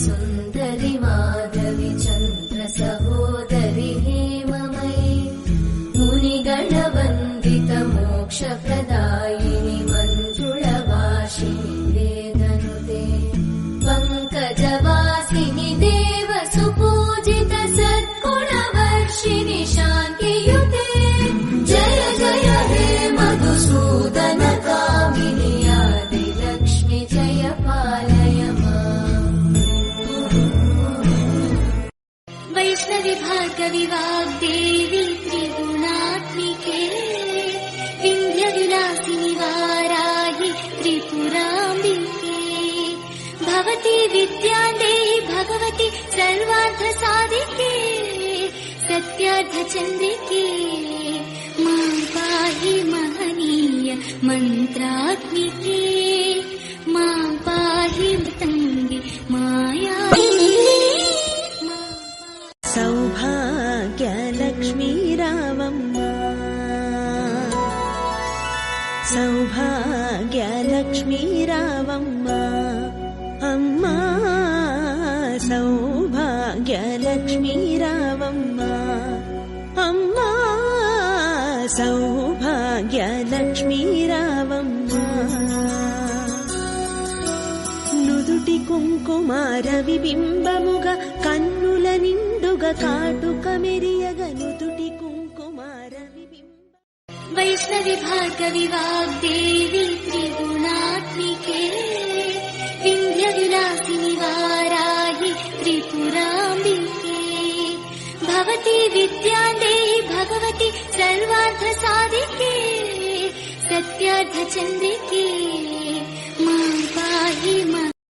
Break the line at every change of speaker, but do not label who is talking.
सुन्दरि माधवि चन्द्र सहोदरि हेममयि मुनिगणवन्दित मोक्षप्रदायिनि मञ्जुळभाषिणि वेदनुते पङ्कजवासिनि देव सुपूजित सद्गुणवर्षिणि शान्तियुते जय जय हे मधुसूदन कामिनि आदिलक्ष्मि जय पालय माम्। वैष्णवि भार्गवि वाग्देवी त्रिगुणात्मिके विन्ध्यविलासिनि वाराहि त्रिपुराम्बिके भवति विद्यादेहि भगवति सर्वार्थसाधिके सत्यार्थचन्द्रिके मां पाहि महनीय मन्त्रात्मिके मां पाहि मृतङ्गे माया
सौभाग्यलक्ष्मी रावम्म सौभाग्यलक्ष्मी रावम्म अम्मा सौभाग्यलक्ष्मी रावम्म अम्मा सौभाग्यलक्ष्मी रावम्म నుదుటి కుంకుమార విబింబముగ కన్నుల నిండుగ కాటుక మెరియగ నుదుటి కుంకుమార విబింబ
वैष्णवि भार्गवि वाग्देवी त्रिगुणात्मिके विन्ध्यविलासिनि वाराहि त्रिपुराम्बिके भवति विद्यादेहि भगवति सर्वार्थसाधिके सत्यार्थचन्द्रिके मां पाहि